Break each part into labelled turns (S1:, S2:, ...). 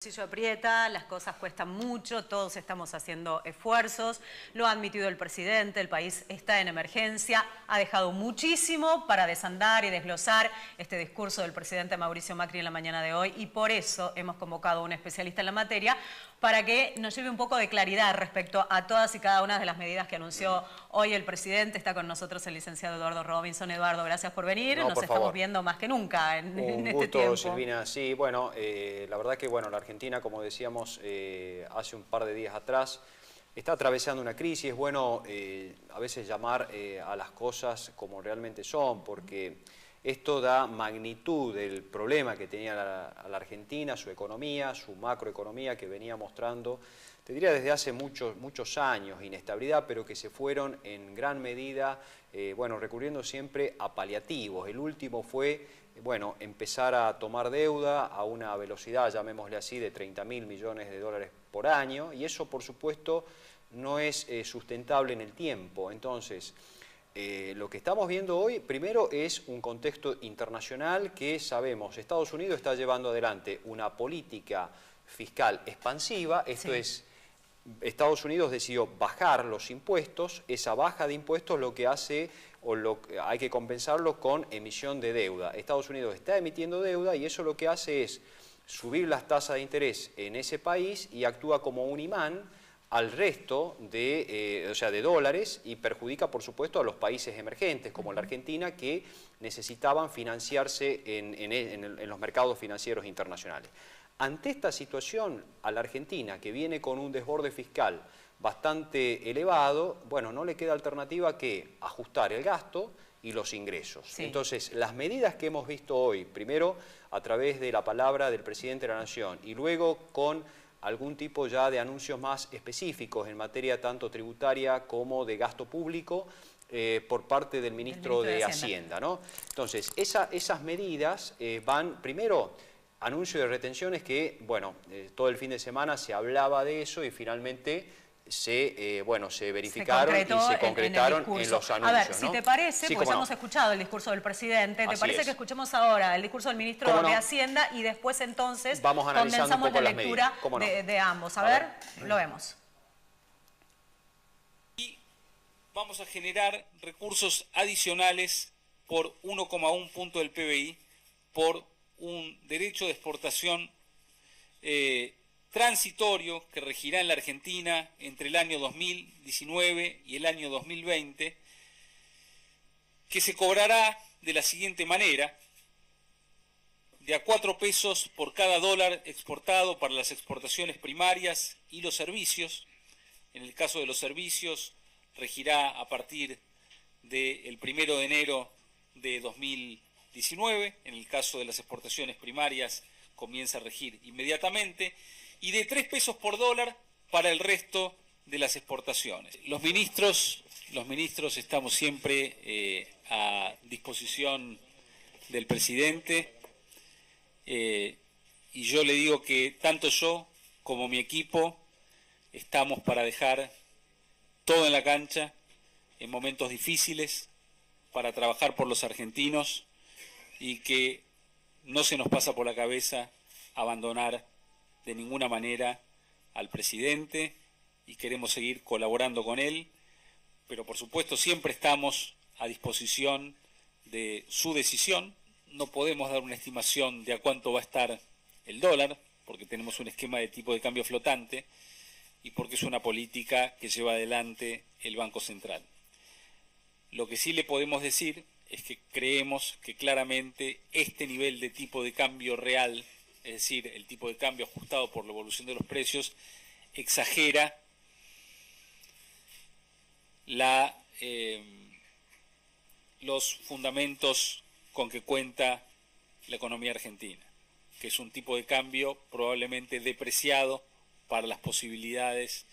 S1: bolsillo aprieta, las cosas cuestan mucho, todos estamos haciendo esfuerzos, lo ha admitido el presidente, el país está en emergencia, ha dejado muchísimo para desandar y desglosar este discurso del presidente Mauricio Macri en la mañana de hoy y por eso hemos convocado a un especialista en la materia para que nos lleve un poco de claridad respecto a todas y cada una de las medidas que anunció hoy el presidente. Está con nosotros el licenciado Eduardo Robinson. Eduardo, gracias por venir. Nos estamos viendo más que nunca en este tiempo.
S2: Un gusto, Silvina. Sí, bueno, la verdad que la Argentina, como decíamos hace un par de días atrás, está atravesando una crisis. Es bueno a veces llamar a las cosas como realmente son, porque esto da magnitud del problema que tenía la Argentina, su economía, su macroeconomía que venía mostrando, te diría desde hace muchos años, inestabilidad, pero que se fueron en gran medida, recurriendo siempre a paliativos. El último fue, empezar a tomar deuda a una velocidad, llamémosle así, de 30.000 millones de dólares por año, y eso, por supuesto, no es sustentable en el tiempo. Entonces, lo que estamos viendo hoy, primero, es un contexto internacional que sabemos, Estados Unidos está llevando adelante una política fiscal expansiva, esto es, Estados Unidos decidió bajar los impuestos, esa baja de impuestos lo que hace, hay que compensarlo con emisión de deuda. Estados Unidos está emitiendo deuda y eso lo que hace es subir las tasas de interés en ese país y actúa como un imán al resto de dólares y perjudica, por supuesto, a los países emergentes, como la Argentina, que necesitaban financiarse en los mercados financieros internacionales. Ante esta situación, a la Argentina, que viene con un desborde fiscal bastante elevado, no le queda alternativa que ajustar el gasto y los ingresos. Sí. Entonces, las medidas que hemos visto hoy, primero a través de la palabra del presidente de la Nación y luego con algún tipo ya de anuncios más específicos en materia tanto tributaria como de gasto público por parte del ministro de Hacienda, ¿no? Entonces, esas medidas van, primero, anuncio de retenciones que, todo el fin de semana se hablaba de eso y finalmente se verificaron y se concretaron en los anuncios.
S1: A ver, si te parece, porque ya hemos escuchado el discurso del presidente, ¿te parece que escuchemos ahora el discurso del ministro de Hacienda y después entonces condensamos la lectura de ambos? A ver, lo vemos.
S3: Y vamos a generar recursos adicionales por 1,1 punto del PBI por un derecho de exportación transitorio que regirá en la Argentina entre el año 2019 y el año 2020, que se cobrará de la siguiente manera: de a 4 pesos por cada dólar exportado para las exportaciones primarias y los servicios. En el caso de los servicios, regirá a partir del 1 de enero de 2019. En el caso de las exportaciones primarias, comienza a regir inmediatamente. Y de 3 pesos por dólar para el resto de las exportaciones. Los ministros estamos siempre a disposición del presidente y yo le digo que tanto yo como mi equipo estamos para dejar todo en la cancha en momentos difíciles, para trabajar por los argentinos y que no se nos pasa por la cabeza abandonar de ninguna manera al presidente y queremos seguir colaborando con él, pero por supuesto siempre estamos a disposición de su decisión. No podemos dar una estimación de a cuánto va a estar el dólar, porque tenemos un esquema de tipo de cambio flotante y porque es una política que lleva adelante el Banco Central. Lo que sí le podemos decir es que creemos que claramente este nivel de tipo de cambio real, es decir, el tipo de cambio ajustado por la evolución de los precios, exagera los fundamentos con que cuenta la economía argentina, que es un tipo de cambio probablemente depreciado para las posibilidades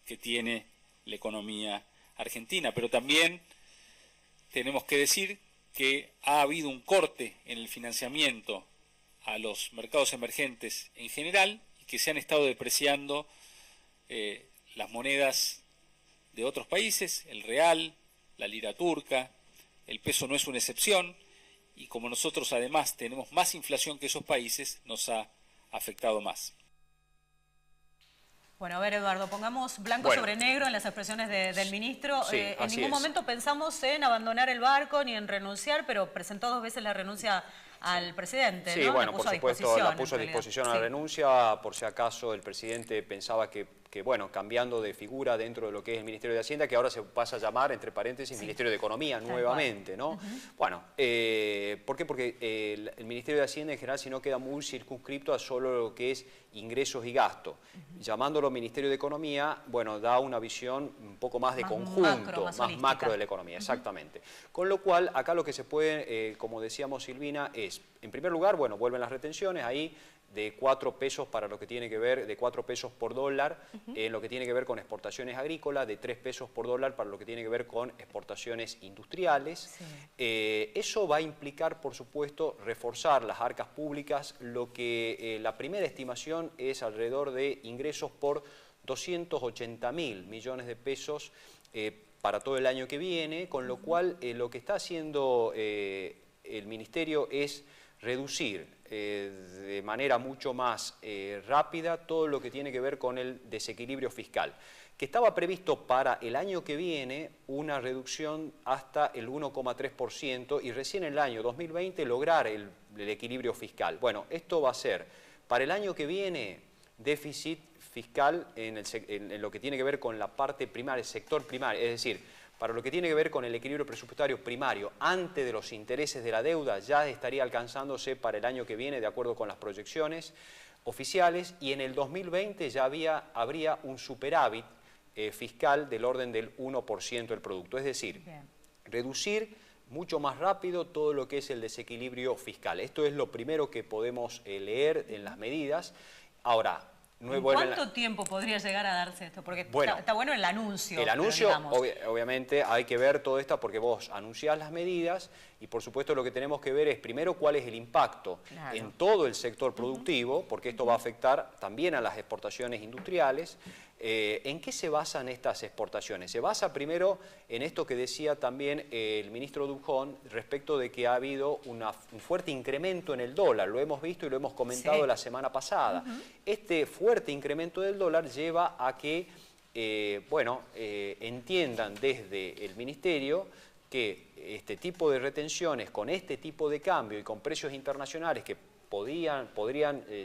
S3: que tiene la economía argentina. Pero también tenemos que decir que ha habido un corte en el financiamiento a los mercados emergentes en general y que se han estado depreciando las monedas de otros países, el real, la lira turca, el peso no es una excepción y como nosotros además tenemos más inflación que esos países, nos ha afectado más.
S1: Bueno, a ver, Eduardo, pongamos blanco sobre negro en las expresiones del ministro.
S2: Sí,
S1: en ningún momento pensamos en abandonar el barco ni en renunciar, pero presentó 2 veces la renuncia al presidente,
S2: Sí,
S1: ¿no?
S2: bueno, por supuesto, la puso a disposición a la
S1: Sí.
S2: renuncia, por si acaso el presidente pensaba que, bueno, cambiando de figura dentro de lo que es el Ministerio de Hacienda, que ahora se pasa a llamar, entre paréntesis, Ministerio de Economía nuevamente, ¿no? Bueno, ¿por qué? Porque el Ministerio de Hacienda en general, si no, queda muy circunscripto a solo lo que es ingresos y gastos. Llamándolo Ministerio de Economía, bueno, da una visión un poco más de conjunto, más macro de la economía, exactamente. Con lo cual, acá lo que se puede, como decíamos Silvina, es, en primer lugar, bueno, vuelven las retenciones, ahí de 4 pesos para lo que tiene que ver, de 4 pesos por dólar en lo que tiene que ver con exportaciones agrícolas, de 3 pesos por dólar para lo que tiene que ver con exportaciones industriales.
S1: Sí.
S2: Eso va a implicar, por supuesto, reforzar las arcas públicas, lo que la primera estimación es alrededor de ingresos por 280.000 millones de pesos para todo el año que viene, con lo cual lo que está haciendo el Ministerio es reducir de manera mucho más rápida todo lo que tiene que ver con el desequilibrio fiscal, que estaba previsto para el año que viene una reducción hasta el 1,3% y recién en el año 2020 lograr el equilibrio fiscal. Bueno, esto va a ser para el año que viene déficit fiscal en lo que tiene que ver con la parte primaria, el sector primario, es decir, para lo que tiene que ver con el equilibrio presupuestario primario, antes de los intereses de la deuda, ya estaría alcanzándose para el año que viene, de acuerdo con las proyecciones oficiales, y en el 2020 ya habría un superávit fiscal del orden del 1% del producto. Es decir, reducir mucho más rápido todo lo que es el desequilibrio fiscal. Esto es lo primero que podemos leer en las medidas. Ahora,
S1: ¿en cuánto tiempo podría llegar a darse esto? Porque
S2: bueno,
S1: está bueno el anuncio.
S2: El anuncio, obviamente, hay que ver todo esto porque vos anunciás las medidas y, por supuesto, lo que tenemos que ver es, primero, cuál es el impacto en todo el sector productivo, porque esto va a afectar también a las exportaciones industriales. ¿En qué se basan estas exportaciones? Se basa primero en esto que decía también el ministro Dujón respecto de que ha habido un fuerte incremento en el dólar. Lo hemos visto y lo hemos comentado la semana pasada. Este fuerte incremento del dólar lleva a que, entiendan desde el ministerio que este tipo de retenciones con este tipo de cambio y con precios internacionales que podrían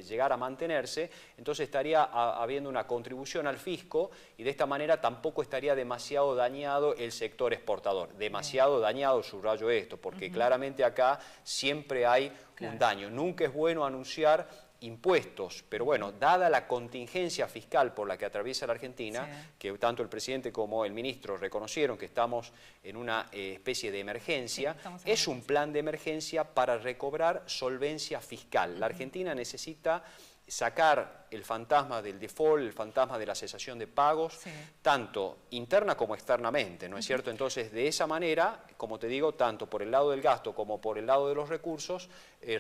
S2: llegar a mantenerse, entonces estaría habiendo una contribución al fisco y de esta manera tampoco estaría demasiado dañado el sector exportador. Demasiado dañado, subrayo esto, porque claramente acá siempre hay un daño. Nunca es bueno anunciar impuestos, pero bueno, dada la contingencia fiscal por la que atraviesa la Argentina, que tanto el presidente como el ministro reconocieron que estamos en una especie de emergencia, es un plan de emergencia para recobrar solvencia fiscal. La Argentina necesita sacar el fantasma del default, el fantasma de la cesación de pagos, tanto interna como externamente, ¿no es cierto? Entonces, de esa manera, como te digo, tanto por el lado del gasto como por el lado de los recursos,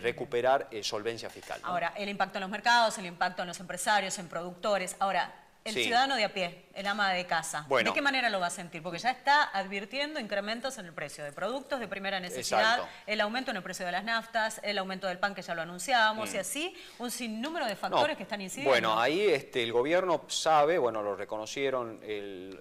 S2: recuperar solvencia fiscal, ¿no?
S1: Ahora, el impacto en los mercados, el impacto en los empresarios, en productores. Ahora, el ciudadano de a pie, el ama de casa, ¿de qué manera lo va a sentir? Porque ya está advirtiendo incrementos en el precio de productos de primera necesidad, el aumento en el precio de las naftas, el aumento del pan que ya lo anunciábamos y así un sinnúmero de factores que están incidiendo. Bueno,
S2: ahí el gobierno sabe, lo reconocieron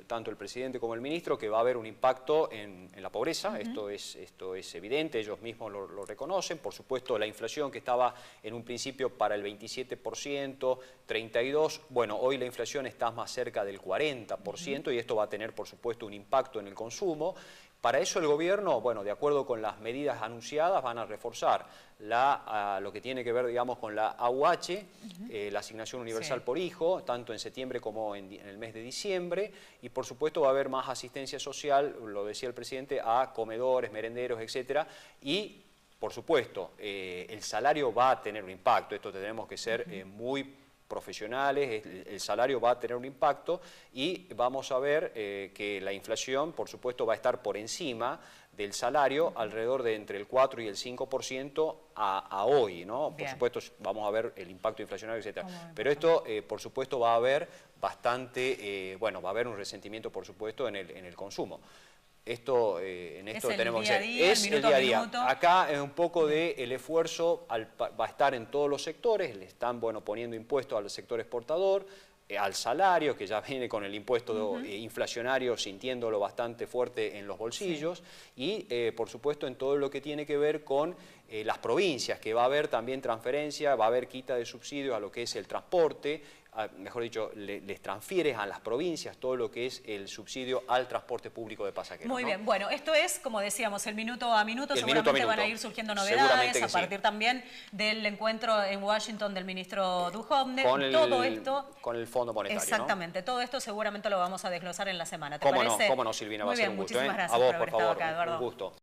S2: tanto el presidente como el ministro, que va a haber un impacto en la pobreza, esto es evidente, ellos mismos lo reconocen. Por supuesto, la inflación que estaba en un principio para el 27%, 32%, hoy la inflación está más cerca del 40% y esto va a tener, por supuesto, un impacto en el consumo. Para eso el gobierno, de acuerdo con las medidas anunciadas, van a reforzar lo que tiene que ver, digamos, con la AUH, la asignación universal por hijo, tanto en septiembre como en el mes de diciembre, y por supuesto va a haber más asistencia social, lo decía el presidente, a comedores, merenderos, etcétera, y por supuesto el salario va a tener un impacto. Esto tenemos que ser muy profesionales, el salario va a tener un impacto y vamos a ver que la inflación, por supuesto, va a estar por encima del salario, alrededor de entre el 4 y el 5% a hoy, ¿no? Por supuesto, vamos a ver el impacto inflacionario, etcétera. Pero esto, por supuesto, va a haber bastante, va a haber un resentimiento, por supuesto, en el consumo. En esto tenemos que ser. Es el día a día. Acá es un poco el esfuerzo va a estar en todos los sectores, le están poniendo impuestos al sector exportador, al salario, que ya viene con el impuesto inflacionario sintiéndolo bastante fuerte en los bolsillos, y por supuesto en todo lo que tiene que ver con las provincias, que va a haber también transferencia, va a haber quita de subsidios a lo que es el transporte, mejor dicho, les transfieres a las provincias todo lo que es el subsidio al transporte público de pasajeros.
S1: Muy bien, bueno, esto es, como decíamos, el minuto a minuto,
S2: seguramente
S1: van a ir surgiendo novedades a partir también del encuentro en Washington del ministro Duhovne. Todo esto
S2: con el Fondo Monetario.
S1: Exactamente, ¿no? Todo esto seguramente lo vamos a desglosar en la semana. ¿Te
S2: ¿Cómo
S1: parece?
S2: no, Silvina? Va a ser un gusto.
S1: Muchísimas gracias
S2: a vos,
S1: por haber
S2: por
S1: estado
S2: favor,
S1: acá, Eduardo.
S2: un gusto.